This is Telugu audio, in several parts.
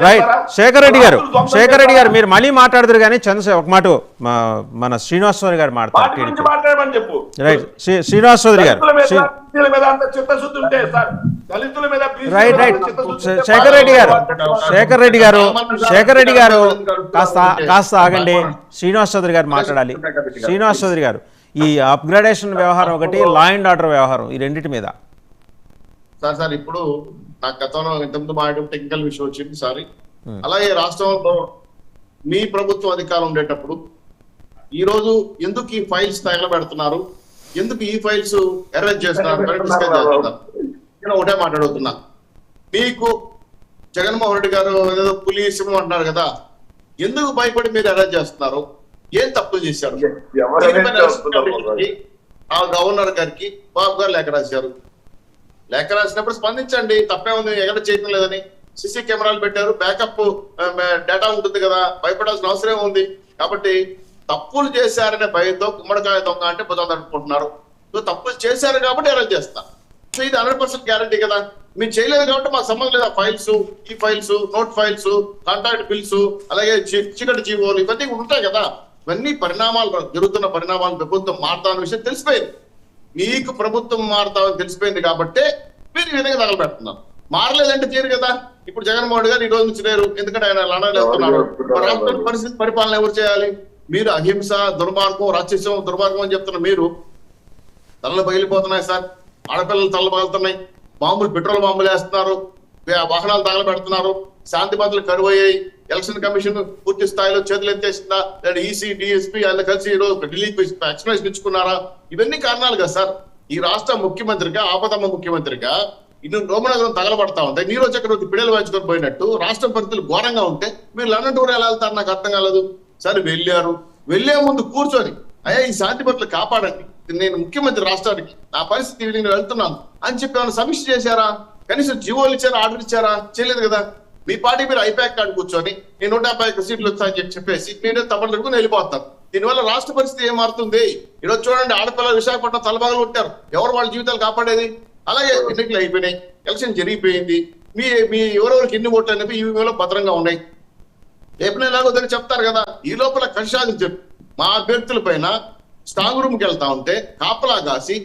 రైట్. శేఖర్ రెడ్డి గారు మీరు మళ్ళీ మాట్లాడతారు కానీ చంద్రశేఖర్ ఒక మాట మన శ్రీనివాస్ చౌదరి గారు మాట్లాడమని చెప్పు. రైట్. శ్రీనివాస్ చౌదరి గారు రైట్ రైట్. శేఖర్ రెడ్డి గారు కాస్త ఆగండి. శ్రీనివాస్ చౌదరి గారు మాట్లాడాలి. శ్రీనివాస్ చౌదరి గారు, ఈ అప్గ్రేడేషన్ వ్యవహారం ఒకటి, లా అండ్ ఆర్డర్ వ్యవహారం, ఈ రెండింటి మీద సార్ ఇప్పుడు నా గతంలో ఇంతకుముందు మాట్లాడే టెక్నికల్ విషయం వచ్చింది సారీ. అలాగే రాష్ట్రంలో మీ ప్రభుత్వం అధికారం ఉండేటప్పుడు ఈ రోజు ఎందుకు ఈ ఫైల్స్ తగలబెడుతున్నారు, ఎందుకు ఈ ఫైల్స్ అరెస్ట్ చేస్తున్నారు డిస్కస్ చేస్తున్నారు. నేను ఒకటే మాట్లాడుతున్నా, మీకు జగన్మోహన్ రెడ్డి గారు ఏదో పులిసం అంటున్నారు కదా, ఎందుకు భయపడి మీరు అరెస్ట్ చేస్తున్నారు? ఏం తప్పులు చేశారు? ఆ గవర్నర్ గారికి బాబు గారు లేఖ రాశారు. లేఖ రాసినప్పుడు స్పందించండి, తప్పే ఉంది, ఎక్కడ చేయడం లేదని. సిసి కెమెరాలు పెట్టారు, బ్యాకప్ డేటా ఉంటుంది కదా, భయపడాల్సిన అవసరం ఉంది. కాబట్టి తప్పులు చేశారనే భయంతో గుమ్మడికాయ దొంగ అంటే భుజం తట్టుకుంటున్నారు. సో తప్పులు చేశారు కాబట్టి అరెస్ట్ చేస్తా. సో ఇది 100% గ్యారంటీ కదా. మీరు చేయలేదు కాబట్టి మాకు సంబంధం లేదు. ఫైల్స్, ఈ files, note files, contract bills, అలాగే చీకటి జీవోలు ఇవన్నీ ఉంటాయి కదా. ఇవన్నీ పరిణామాలు, జరుగుతున్న పరిణామాలు, ప్రభుత్వం మారుతాన్న విషయం తెలిసిపోయింది. మీకు ప్రభుత్వం మారుతామని తెలిసిపోయింది కాబట్టి మీరు ఈ విధంగా తగలబెడుతున్నారు. మారలేదంటే తీరు కదా. ఇప్పుడు జగన్మోహన్ రెడ్డి గారు ఈ రోజు నుంచి లేరు, ఎందుకంటే ఆయన లండన్ వెళ్తున్నారు. రాష్ట్ర పరిస్థితి పరిపాలన ఎవరు చేయాలి? మీరు అహింస, దుర్మార్గం, రాక్షసం, దుర్మార్గం అని చెప్తున్న మీరు తలలు బయలిపోతున్నాయి సార్. ఆడపిల్లలు తలలు పగులుతున్నాయి, బాంబులు, పెట్రోల్ బాంబులు వేస్తున్నారు, వాహనాలు తగలబెడుతున్నారు, శాంతి భద్రతలు కరువయ్యాయి. ఎలక్షన్ కమిషన్ పూర్తి స్థాయిలో చేతులు ఎత్తేసిందా, లేదా ఈసీ, డిఎస్పీ అలా కలిసి ఈరోజు ఢిల్లీకి ఎక్స్ప్రెస్ ఇచ్చుకున్నారా? ఇవన్నీ కారణాలు కదా సార్. ఈ రాష్ట్ర ముఖ్యమంత్రిగా, ఆపదమ్మ ముఖ్యమంత్రిగా ఇన్ని రోమనగరం తగలబడతా ఉంటాయి. నీరో చక్రవర్తి పిడలు వాయించుకొని పోయినట్టు రాష్ట్ర పరిస్థితులు ఘోరంగా ఉంటే మీరు లండన్ టూర్ ఎలా వెళ్తారు? నాకు అర్థం కాలేదు. సరే వెళ్ళారు, వెళ్లే ముందు కూర్చొని అయ్యా ఈ శాంతి భద్రతలు కాపాడండి, నేను ముఖ్యమంత్రి రాష్ట్రానికి, నా పరిస్థితి నేను వెళ్తున్నాను అని చెప్పి ఏమైనా సమీక్ష చేశారా? కనీసం జీవోలు ఇచ్చారా, ఆర్డర్ ఇచ్చారా? చేయలేదు కదా. మీ పార్టీ మీరు ఐపాక్ కార్డు కూర్చొని నేను 150 సీట్లు వచ్చాయని చెప్పేసి నేను తప్పని వెళ్ళిపోతాను. దీనివల్ల రాష్ట్ర పరిస్థితి ఏం మారుతుంది? ఈరోజు చూడండి, ఆడపిల్లలు విశాఖపట్నం తలబాగలు కొట్టారు. ఎవరు వాళ్ళ జీవితాలు కాపాడేది? అలాగే ఎన్నికలు అయిపోయినాయి, ఎలక్షన్ జరిగిపోయింది. మీ ఎవరెవరికి ఎన్ని ఓట్లు అనేవి ఈవీఎంలో భద్రంగా ఉన్నాయి. ఏప్రిల్ దగ్గర చెప్తారు కదా. ఈ లోపల కషాయం చెప్పి మా అభ్యర్థుల పైన స్ట్రాంగ్ రూమ్కి వెళ్తా ఉంటే కాపలా కాసి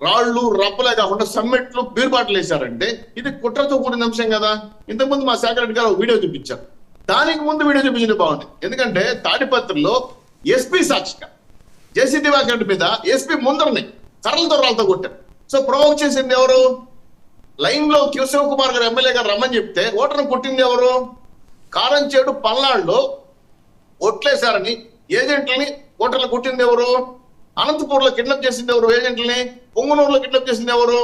రాళ్లు, రప్పలే కాకుండా సమ్మెట్లు, బీర్బాట్లు వేశారంటే ఇది కుట్రతో కూడిన అంశం కదా. ఇంతకుముందు మా శేఖర్ రెడ్డి గారు వీడియో చూపించారు, దానికి ముందు వీడియో చూపించింది బాగుంది. ఎందుకంటే తాడిపత్రిలో ఎస్పీ సాక్షిగా జేసీ దివాకర్ రెడ్డి మీద ఎస్పీ ముందరని కర్రలతో రాళ్ళతో కొట్టారు. సో ప్రొవోక్ చేసింది ఎవరు? లైన్ లో శివకుమార్ గారు ఎమ్మెల్యే గారు రమ్మని చెప్తే ఓటర్ను కొట్టింది ఎవరు? కారంచేడు, పల్నాడులో ఓట్లేశారని ఏజెంట్లని ఓటర్లు కొట్టింది ఎవరు? అనంతపూర్ లో కిడ్నాప్ చేసింది ఎవరు? ఏజెంట్లని. పొంగునూరులో కిడ్నాప్ చేసింది ఎవరు?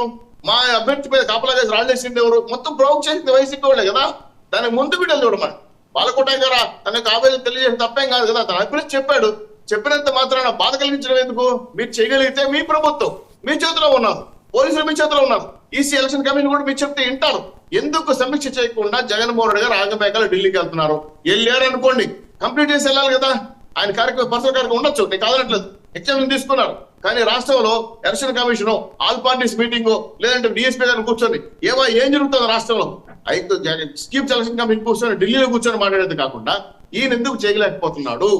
మా అభ్యర్థి మీద కాపలాగా రాళ్ళేసింది ఎవరు? మొత్తం ప్రొవోక్ చేసింది వైసీపీ వాళ్ళే కదా. దానికి ముందు వీడియోలు చూడమని బాలకోట గారా తనకు ఆవేదన తెలియజేసిన తప్పేం కాదు కదా. తన అభిప్రాయం చెప్పాడు, చెప్పినంత మాత్రాన బాధ కలిగించడం ఎందుకు? మీరు చేయగలిగితే మీ ప్రభుత్వం మీ చేతిలో ఉన్నారు, పోలీసులు మీ చేతిలో ఉన్నారు, ఈసీ ఎలక్షన్ కమిషన్ కూడా మీరు చెప్తే వింటారు. ఎందుకు సమీక్ష చేయకుండా జగన్మోహన్ రెడ్డి గారు ఆగమేఘాలు ఢిల్లీకి వెళ్తున్నారు? వెళ్ళారు అనుకోండి, కంప్లీట్ చేసి వెళ్ళాలి కదా. ఆయన కార్యక్రమం పర్సనల్ కార్యక్రమం ఉండొచ్చు, నేను కాదనట్లేదు, ఎగ్జామ్ తీసుకున్నారు. కానీ రాష్ట్రంలో election commission, all parties meeting, లేదంటే డిఎస్పీ గారిని కూర్చొని ఏం జరుగుతుంది రాష్ట్రంలో, అయితే చీఫ్ ఎలక్షన్ కమిషన్ కూర్చొని ఢిల్లీలో కూర్చొని మాట్లాడేది కాకుండా ఈయన ఎందుకు చేయలేకపోతున్నాడు?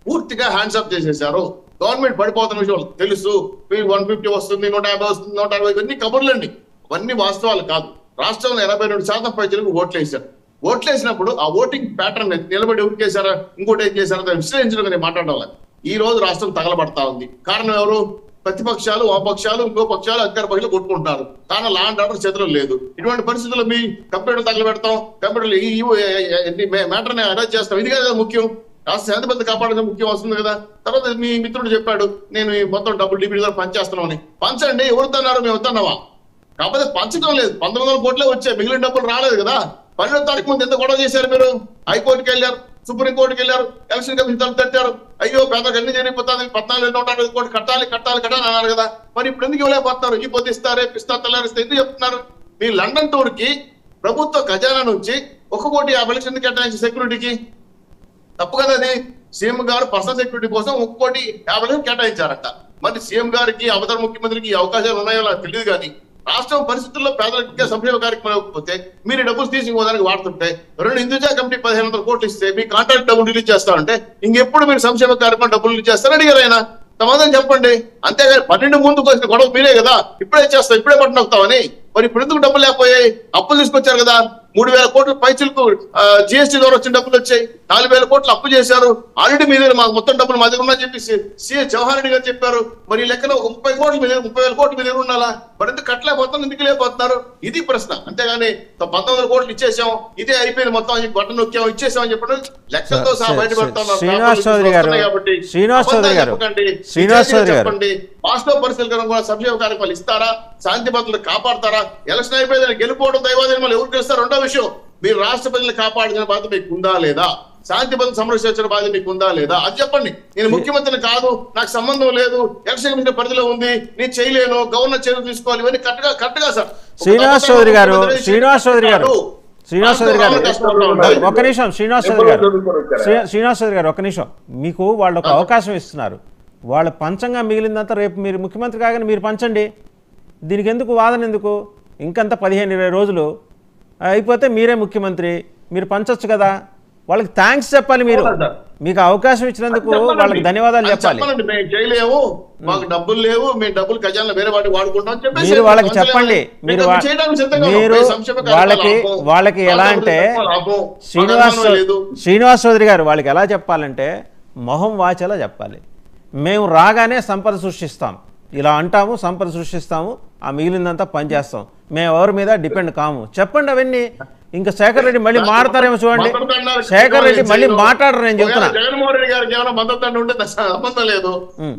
పూర్తిగా హ్యాండ్స్ ఆఫ్ చేసేశారు. గవర్నమెంట్ పడిపోతున్న విషయం తెలుసు. 150 వస్తుంది, 150 వస్తుంది, 160, ఇవన్నీ కబుర్లండి, అవన్నీ వాస్తవాలు కాదు. రాష్ట్రంలో 82% ప్రజలకు ఓట్లు వేశారు. ఓట్లు వేసినప్పుడు ఆ ఓటింగ్ ప్యాటర్న్ నిలబడి ఎవరికి వేశారా, ఇంకోటి ఏం చేశారా విశ్లేషించడం నేను మాట్లాడాలి. ఈ రోజు రాష్ట్రం తగలబడతా ఉంది. కారణం ఎవరు? ప్రతిపక్షాలు, వామపక్షాలు, ఇంకో పక్షాలు, అధికార పక్షాలు కొట్టుకుంటున్నారు. కానీ లా అండ్ ఆర్డర్ చేతిలో లేదు. ఇటువంటి పరిస్థితుల్లో మీ కంప్యూటర్ తగలబెడతాం, కంప్యూటర్లు ఈ మ్యాటర్ని అరెస్ట్ చేస్తాం, ఇది కదా ముఖ్యం. రాష్ట్ర శాంతి భద్రత కాపాడడం ముఖ్యం వస్తుంది కదా. తర్వాత మీ మిత్రుడు చెప్పాడు నేను మొత్తం డబ్బులు డిప్యూటీ గారు పనిచేస్తున్నామని. పంచండి, ఎవరుతున్నారు? మేము వస్తున్నావా? కాకపోతే పంచడం లేదు. 1900 కోట్లే వచ్చాయి, మిగిలిన డబ్బులు రాలేదు కదా. 12వ తారీఖు ముందు ఎంత గొడవ చేశారు మీరు? హైకోర్టుకి వెళ్ళారు, సుప్రీంకోర్టుకి వెళ్ళారు, ఎలక్షన్ కమిషన్ తలుపు తట్టారు. అయ్యో పేదలకు అన్ని జరిగిపోతుంది, 14,160 కోట్లు కట్టాలి అన్నారు కదా. మరి ఇప్పుడు ఎందుకు ఇవ్వలేకపోతున్నారు? ఈ పొద్దు ఇస్తారు, రేపు ఇస్తారు, తెల్లారిస్తే ఎందుకు చెప్తున్నారు? మీ లండన్ టూర్ కి ప్రభుత్వ ఖజానా నుంచి 1,50,00,000 ఎందుకు కేటాయించి సెక్యూరిటీకి? తప్పు కదా అది. సీఎం గారు పర్సనల్ సెక్యూరిటీ కోసం 1,50,00,000 కేటాయించారట. మరి సీఎం గారికి, అవతల ముఖ్యమంత్రికి ఈ అవకాశాలు ఉన్నాయో నాకు తెలియదు. కానీ రాష్ట్రం పరిస్థితుల్లో పేదలకు సంక్షేమ కార్యక్రమాలు ఇవ్వకపోతే మీరు ఈ డబ్బులు తీసి ఇంకోదానికి వాడుతుంటే, రెండు హిందూజా కమిటీ 1500 కోట్లు ఇస్తే మీ కాంట్రాక్ట్ డబ్బులు రిలీజ్ చేస్తా ఉంటే ఇంకెప్పుడు మీరు సంక్షేమ కార్యక్రమం డబ్బులు రిలీజ్ చేస్తారని అడిగారు ఆయన. సమాధానం చెప్పండి. అంతేగాని 12 ముందుకు వచ్చిన గొడవ మీరే కదా, ఇప్పుడే చేస్తాం ఇప్పుడే బట్టన్ నొక్కుతామని. మరి ఇప్పుడు ఎందుకు డబ్బులు లేకపోయాయి? అప్పులు తీసుకొచ్చారు కదా, 3000 కోట్ల పైచులకు జిఎస్టీ ద్వారా వచ్చిన డబ్బులు వచ్చాయి, 4000 కోట్లు అప్పు చేశారు. ఆల్రెడీ మీ దగ్గర మాకు మొత్తం డబ్బులు మా దగ్గర ఉన్నా చెప్పేసి సిఎస్ జవహర్ రెడ్డి గారు చెప్పారు. మరి ఈ లెక్కన 30 కోట్లు మీ దగ్గర 30,000 కోట్లు మీ దగ్గర ఉండాలా? మరి ఎందుకు కట్టలేకపోతున్నారు, ఎందుకు లేకపోతున్నారు? ఇది ప్రశ్న. అంతేగాని 1900 కోట్లు ఇచ్చేసాం, ఇదే అయిపోయింది మొత్తం బట్టన్ నొక్కాం ఇచ్చేసాం అని చెప్పడం లెక్కలతో సహా బయటపడతారు. శ్రీనివాస్ చౌదరి గారు చెప్పండి, వాస్తవ పరిశీలన కూడా సంక్షేమ కార్యక్రమాలు ఇస్తారా? శాంతి భద్రతలు కాపాడతారా? ఎలక్షన్ అయిపోయిందని గెలుపోవడం దైవాధీనం ఎవరు చేస్తారు? రెండో విషయం, మీరు రాష్ట్ర ప్రజలు కాపాడిన బాధ్యత మీకు ఉందా లేదా? శాంతి భద్రత సంరక్షించిన బాధ్యత మీకు ఉందా లేదా? అది చెప్పండి. నేను ముఖ్యమంత్రిని కాదు, నాకు సంబంధం లేదు, ఎలక్షన్ కమిషన్ పరిధిలో ఉంది, నేను చేయలేను, గవర్నర్ చర్యలు తీసుకోవాలి, ఇవన్నీ కరెక్ట్గా సార్. శ్రీనివాస్ చౌదరి గారు ఒక నిమిషం. శ్రీనివాస్ చౌదరి గారు ఒక నిమిషం. మీకు వాళ్ళు ఒక అవకాశం ఇస్తున్నారు, వాళ్ళ పంచంగా మిగిలిందంతా రేపు మీరు ముఖ్యమంత్రి కాగానే మీరు పంచండి. దీనికి ఎందుకు వాదన ఎందుకు? ఇంకంత 15-20 రోజులు అయిపోతే మీరే ముఖ్యమంత్రి, మీరు పంచొచ్చు కదా. వాళ్ళకి థ్యాంక్స్ చెప్పాలి. మీరు మీకు అవకాశం ఇచ్చినందుకు వాళ్ళకి ధన్యవాదాలు చెప్పాలి. మేము చేయలేము, మాకు డబ్బులు లేవు, మేము డబ్బులు ఖజానా వేరే వాటికి వాడుకుంటాం చెప్పేసి మీరు వాళ్ళకి చెప్పండి. మీరు వాళ్ళకి ఎలా అంటే శ్రీనివాస్ చౌదరి గారు వాళ్ళకి ఎలా చెప్పాలంటే మొహం వాచేలా చెప్పాలి. మేము రాగానే సంపద సృష్టిస్తాం, ఇలా అంటాము, సంపద సృష్టిస్తాము, ఆ మిగిలిందంతా పనిచేస్తాం, మేము ఎవరి మీద డిపెండ్ కాము చెప్పండి అవన్నీ. ఇంకా శేఖర్ రెడ్డి మళ్ళీ మాట్లాడతారేమో చూడండి. శేఖర్ రెడ్డి మళ్ళీ మాట్లాడరు, నేను చెప్తున్నా. జగన్మోహన్ రెడ్డి గారికి ఏమైనా మద్దతు ఉంటే సంబంధం లేదు,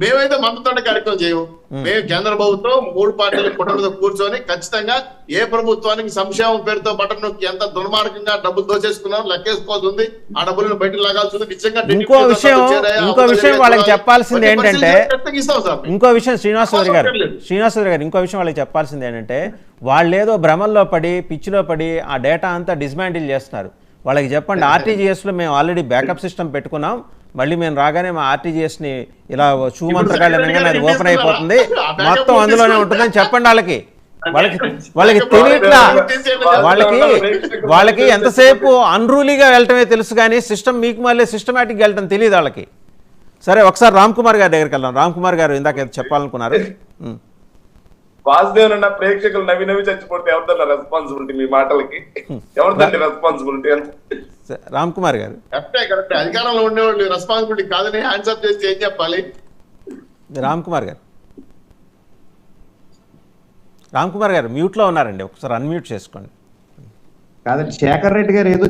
మేమైతే మద్దతు కార్యక్రమం చేయము. మేము కేంద్ర ప్రభుత్వం 3 పార్టీల కుటుంబంతో కూర్చొని ఖచ్చితంగా ఏ ప్రభుత్వానికి సంక్షేమం పేరుతో బటన్ నొక్కి ఎంత దుర్మార్గంగా డబ్బులు దోచేసుకున్నాం లెక్కేసుకోవాల్సి ఉంది, ఆ డబ్బులను బయటకు లాగాల్సి ఉంది. నిజంగా ఇంకో విషయం వాళ్ళకి చెప్పాల్సింది ఏంటంటే, ఇంకో విషయం శ్రీనివాస్ చౌదరి గారు ఇంకో విషయం వాళ్ళకి చెప్పాల్సింది ఏంటంటే, వాళ్ళు ఏదో భ్రమల్లో పడి పిచ్చిలో పడి ఆ డేటా అంతా డిస్మాంటిల్ చేస్తున్నారు. వాళ్ళకి చెప్పండి, ఆర్టీజీఎస్లో మేము ఆల్రెడీ బ్యాకప్ సిస్టమ్ పెట్టుకున్నాం, మళ్ళీ మేము రాగానే మా ఆర్టీజీఎస్ని ఇలా షూ మంత్రకాలు అనగానే అది ఓపెన్ అయిపోతుంది, మొత్తం అందులోనే ఉంటుందని చెప్పండి. వాళ్ళకి తెలియట్లా. వాళ్ళకి ఎంతసేపు అన్రూలీగా వెళ్ళటమే తెలుసు కానీ సిస్టమ్ మీకు మళ్ళీ సిస్టమేటిక్గా వెళ్ళటం తెలియదు వాళ్ళకి. సరే, ఒకసారి రామ్ కుమార్ గారి దగ్గరికి వెళ్దాం. రామ్ కుమార్ గారు ఇందాక చెప్పాలనుకున్నారు. వాసుదేవన్ అన్న ప్రేక్షకులు నవ్వి చచ్చిపోతే ఎవరిదన్నా రెస్పాన్సిబిలిటీ? మీ మాటలకి ఎవరిదండి రెస్పాన్సిబిలిటీ? రామ్ కుమార్ గారు కరెక్టే, అధికారంలో ఉండేవాళ్ళు రెస్పాన్సిబిలిటీ కాదని హ్యాండ్సప్ చేసి ఏం చెప్పాలి? రామ్ కుమార్ గారు మ్యూట్లో ఉన్నారండి, ఒకసారి అన్మ్యూట్ చేసుకోండి. కాదండి, శేఖర్ రెడ్డి గారు ఏదో